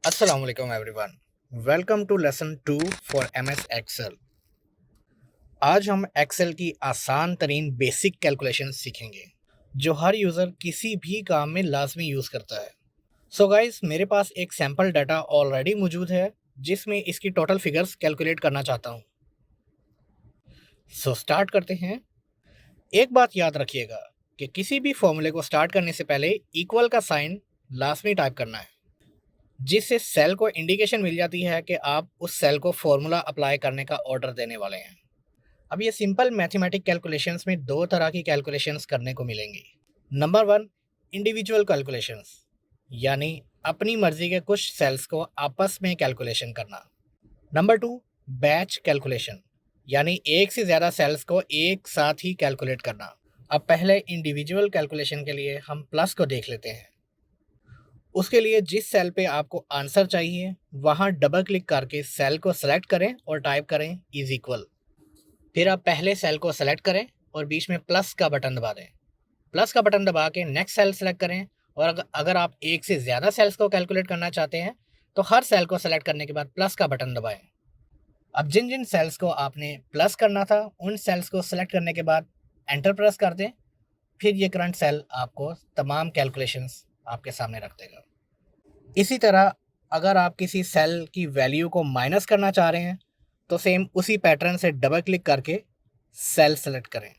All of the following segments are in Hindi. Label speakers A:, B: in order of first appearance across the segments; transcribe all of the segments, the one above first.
A: अस्सलाम वालेकुम everyone. Welcome to lesson 2 for MS Excel. आज हम एक्सेल की आसान तरीन बेसिक कैलकुलेशन सीखेंगे जो हर यूज़र किसी भी काम में लाजमी यूज़ करता है। सो गाइस, मेरे पास एक सैम्पल डाटा ऑलरेडी मौजूद है जिसमें इसकी टोटल फिगर्स कैलकुलेट करना चाहता हूँ। सो स्टार्ट करते हैं। एक बात याद रखिएगा कि किसी भी फॉर्मूले को स्टार्ट करने से पहले इक्वल का साइन लाजमी टाइप करना है, जिससे सेल को इंडिकेशन मिल जाती है कि आप उस सेल को फॉर्मूला अप्लाई करने का ऑर्डर देने वाले हैं। अब ये सिंपल मैथमेटिक कैलकुलेशंस में दो तरह की कैलकुलेशंस करने को मिलेंगी। नंबर वन, इंडिविजुअल कैलकुलेशंस, यानी अपनी मर्जी के कुछ सेल्स को आपस में कैलकुलेशन करना। नंबर टू, बैच कैलकुलेशन, यानी एक से ज़्यादा सेल्स को एक साथ ही कैलकुलेट करना। अब पहले इंडिविजुअल कैलकुलेशन के लिए हम प्लस को देख लेते हैं। उसके लिए जिस सेल पे आपको आंसर चाहिए वहाँ डबल क्लिक करके सेल को सेलेक्ट करें और टाइप करें इज इक्वल। फिर आप पहले सेल को सेलेक्ट करें और बीच में प्लस का बटन दबा दें। प्लस का बटन दबा के नेक्स्ट सेल सेलेक्ट करें, और अगर आप एक से ज़्यादा सेल्स को कैलकुलेट करना चाहते हैं तो हर सेल को सेलेक्ट करने के बाद प्लस का बटन दबाएं। अब जिन जिन सेल्स को आपने प्लस करना था उन सेल्स को सेलेक्ट करने के बाद एंटर प्रेस कर दें। फिर ये करंट सेल आपको तमाम कैलकुलेशंस आपके सामने रख देगा। इसी तरह अगर आप किसी सेल की वैल्यू को माइनस करना चाह रहे हैं तो सेम उसी पैटर्न से डबल क्लिक करके सेल सेलेक्ट करें।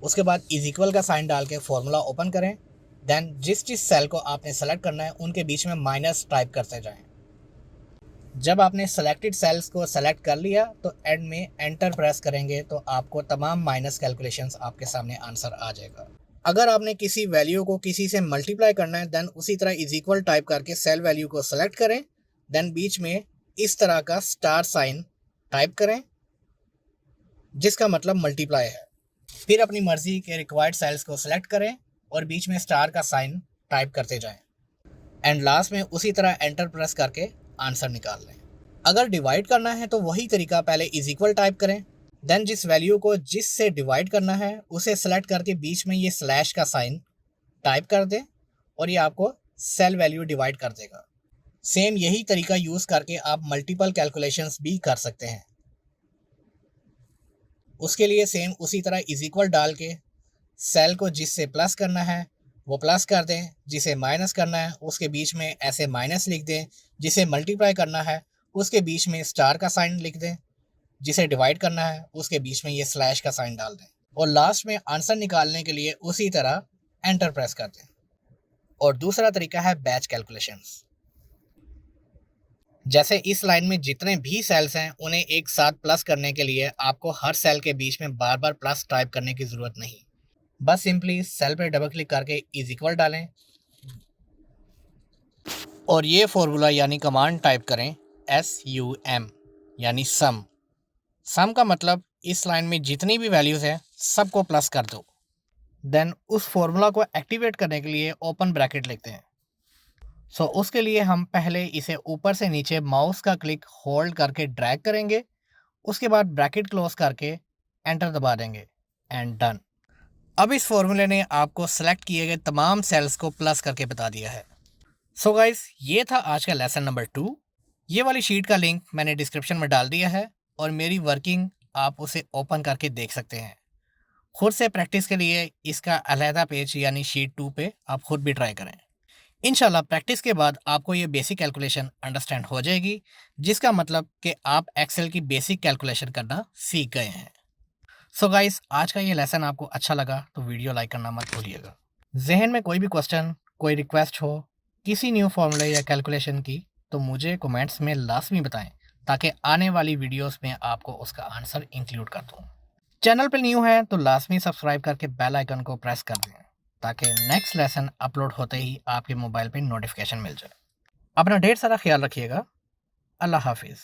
A: उसके बाद इज इक्वल का साइन डाल के फॉर्मूला ओपन करें। देन जिस जिस सेल को आपने सेलेक्ट करना है उनके बीच में माइनस टाइप करते जाएं। जब आपने सेलेक्टेड सेल्स को सेलेक्ट कर लिया तो एंड में एंटर प्रेस करेंगे तो आपको तमाम माइनस कैलकुलेशंस आपके सामने आंसर आ जाएगा। अगर आपने किसी वैल्यू को किसी से मल्टीप्लाई करना है देन उसी तरह इज इक्वल टाइप करके सेल वैल्यू को सेलेक्ट करें। देन बीच में इस तरह का स्टार साइन टाइप करें जिसका मतलब मल्टीप्लाई है। फिर अपनी मर्जी के रिक्वायर्ड सेल्स को सेलेक्ट करें और बीच में स्टार का साइन टाइप करते जाएं। एंड लास्ट में उसी तरह एंटर प्रेस करके आंसर निकाल लें। अगर डिवाइड करना है तो वही तरीका, पहले इज इक्वल टाइप करें, देन जिस वैल्यू को जिस से डिवाइड करना है उसे सेलेक्ट करके बीच में ये स्लैश का साइन टाइप कर दें और ये आपको सेल वैल्यू डिवाइड कर देगा। सेम यही तरीका यूज़ करके आप मल्टीपल कैलकुलेशंस भी कर सकते हैं। उसके लिए सेम उसी तरह इज इक्वल डाल के सेल को जिससे प्लस करना है वो प्लस कर दें, जिसे माइनस करना है उसके बीच में ऐसे माइनस लिख दें, जिसे मल्टीप्लाई करना है उसके बीच में स्टार का साइन लिख दें, जिसे डिवाइड करना है उसके बीच में ये स्लैश का साइन डाल दें और लास्ट में आंसर निकालने के लिए उसी तरह एंटर प्रेस कर दें। और दूसरा तरीका है बैच कैलकुलेशंस। जैसे इस लाइन में जितने भी सेल्स हैं उन्हें एक साथ प्लस करने के लिए आपको हर सेल के बीच में बार बार प्लस टाइप करने की ज़रूरत नहीं। बस सिंपली सेल पे डबल क्लिक करके इज इक्वल डालें और ये फॉर्मूला यानी कमांड टाइप करें SUM, यानी सम। सम का मतलब इस लाइन में जितनी भी वैल्यूज़ हैं सबको प्लस कर दो। देन उस फॉर्मूला को एक्टिवेट करने के लिए ओपन ब्रैकेट लिखते हैं। उसके लिए हम पहले इसे ऊपर से नीचे माउस का क्लिक होल्ड करके ड्रैग करेंगे। उसके बाद ब्रैकेट क्लोज करके एंटर दबा देंगे एंड डन। अब इस फॉर्मूले ने आपको सेलेक्ट किए गए तमाम सेल्स को प्लस करके बता दिया है। गाइस, ये था आज का लेसन नंबर 2। ये वाली शीट का लिंक मैंने डिस्क्रिप्शन में डाल दिया है और मेरी वर्किंग आप उसे ओपन करके देख सकते हैं। खुद से प्रैक्टिस के लिए इसका अलहदा पेज यानी शीट 2 पे आप खुद भी ट्राई करें। इंशाल्लाह प्रैक्टिस के बाद आपको ये बेसिक कैलकुलेशन अंडरस्टैंड हो जाएगी, जिसका मतलब कि आप एक्सेल की बेसिक कैलकुलेशन करना सीख गए हैं। गाइस, आज का ये लेसन आपको अच्छा लगा तो वीडियो लाइक करना मत भूलिएगा। जहन में कोई भी क्वेश्चन, कोई रिक्वेस्ट हो किसी न्यू फॉर्मूले या कैलकुलेशन की तो मुझे कमेंट्स में लाजमी बताएं, ताकि आने वाली वीडियोस में आपको उसका आंसर इंक्लूड कर दूँ। चैनल पर न्यू है तो लाजमी सब्सक्राइब करके बेल आइकन को प्रेस कर दें, ताकि नेक्स्ट लेसन अपलोड होते ही आपके मोबाइल पे नोटिफिकेशन मिल जाए। अपना ढेर सारा ख्याल रखिएगा। अल्लाह हाफिज़।